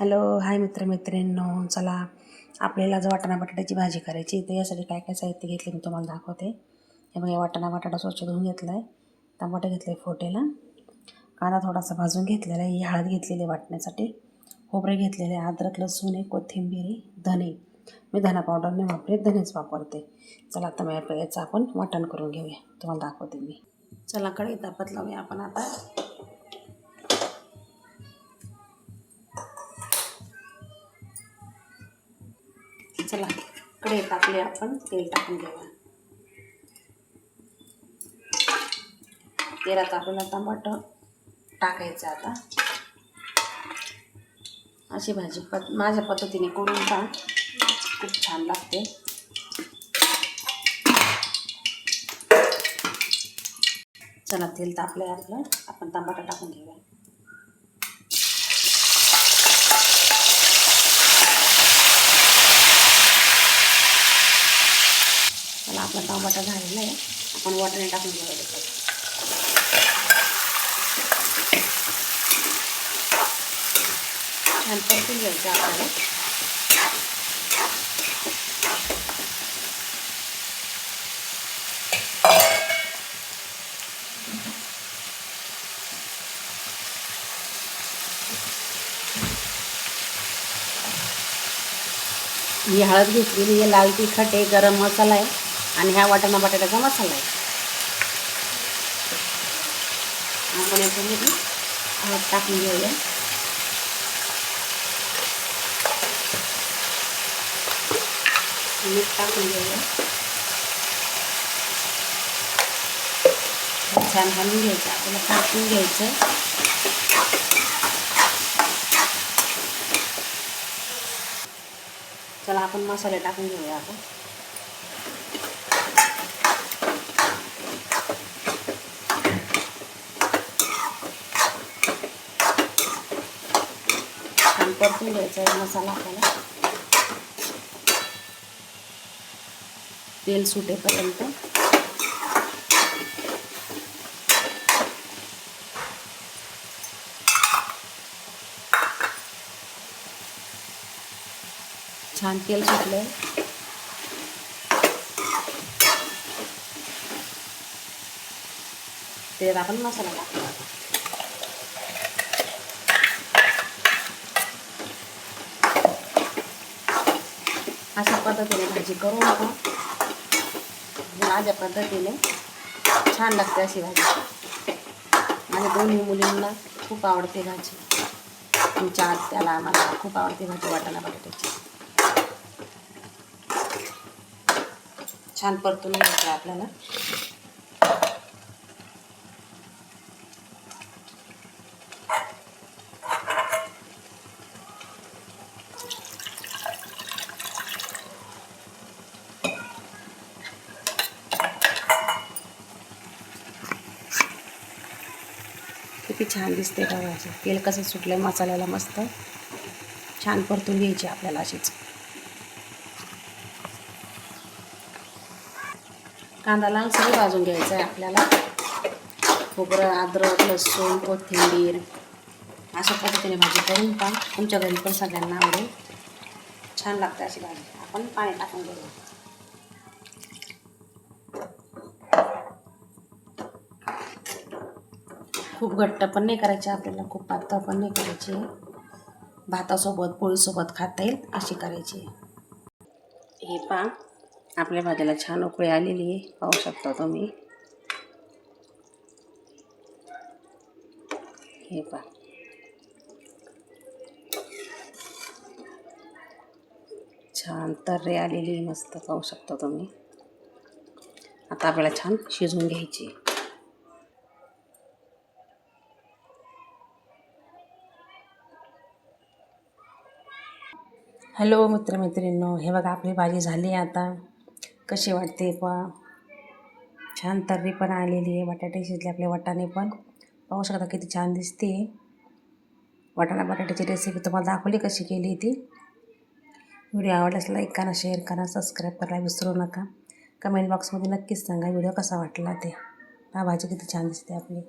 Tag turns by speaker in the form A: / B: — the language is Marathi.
A: हॅलो हाय मित्रमैत्रिणींनो, चला आपल्याला आज वाटाणा बटाट्याची भाजी करायची. तर यासाठी काय काय साहित्य घेतले मी तुम्हाला दाखवते. हे बघा, वाटाणा बटाटा स्वच्छ धुवून घेतला आहे, टमाटे घेतले फोटेला, कांदा थोडासा भाजून घेतलेला आहे, ही हळद घेतलेली वाटण्यासाठी, खोबरे घेतलेले, अद्रक लसूण आहे, कोथिंबीर, धने. मी धना पावडर नाही वापरते, धनेच वापरते. चला आता मी याचं आपण वाटण करून घेऊया, तुम्हाला दाखवते मी. चला कढई तापत लावूया आपण आता. चला कढई टाकली, आपण तेल टाकून घेऊया. तेलात आपल्याला टमाटर टाकायचं. आता अशी भाजी माझ्या पद्धतीने करून पहा, खूप छान लागते. चला तेल तापलं आहे आपलं, आपण टमाटर टाकून घेऊया. चला आपला टमाटर झालेला आहे, आपण वाटाणे टाकून घेऊया. छान परतून घ्यायचं आपल्याला. ही हळद घेतलेली आहे, लाल तिखट आहे, गरम मसाला आहे आणि हा वाटाणा बटाट्याचा मसाला आहे. आपण याच्यामध्ये हळद टाकून घेऊया. मीठ टाकून घेऊया. छान हलवून घ्यायचं, आपल्याला टाकून घ्यायचं. चला आपण मसाले टाकून घेऊया. आपण छान परतून घ्यायचा आहे मसाला आपल्याला, तेल सुटेपर्यंत. छान तेल सुटलं, त्यात आपण मसाला टाकू. अशा पद्धतीने भाजी करू नका, माझ्या पद्धतीने छान लागते अशी भाजी. माझ्या दोन्ही मुलींना खूप आवडते भाजी. तुमच्या आत्याला मला खूप आवडते भाजी वाटाणा बटाट्याची. छान परतून घ्यायचं आपल्याला. किती छान दिसते का भाजी. तेल कसं सुटलं मसाल्याला, मस्त छान परतून घ्यायची आपल्याला अशीच. कांदा लालसर भाजून घ्यायचा आहे आपल्याला. खोबरं, अद्रक, लसूण, कोथिंबीर. अशा पद्धतीने भाजी करून पहा, तुमच्या घरी पण सगळ्यांना आवडेल. छान लागते अशी भाजी. आपण पाणी टाकून घेऊ. खूप घट्ट पण नाही करायची आपल्याला, खूप पातळ पण नाही करायची. भातासोबत पोळीसोबत खाता येईल अशी करायची. हे पहा, आपल्या भाजीला छान उकळी आलेली आहे, पाहू शकता तुम्ही. हे पहा, छान तर्री आलेली मस्त, पाहू शकता तुम्ही. आता आपल्याला छान शिजवून घ्यायची. हॅलो मित्रमैत्रिणींनो, हे बघा आपली भाजी झाली आता. कशी वाटते पहा, छान तर्री पण आलेली आहे. बटाटे शिजले आपले, वाटाणे पण पाहू शकता किती छान दिसते. वाटाणा बटाट्याची रेसिपी तुम्हाला दाखवली कशी केली ती. व्हिडिओ आवडल्यास लाईक करा, शेअर करा, सबस्क्राईब करायला विसरू नका. कमेंट बॉक्समध्ये नक्कीच सांगा व्हिडिओ कसा वाटला ते. हा भाजी किती छान दिसते आपली.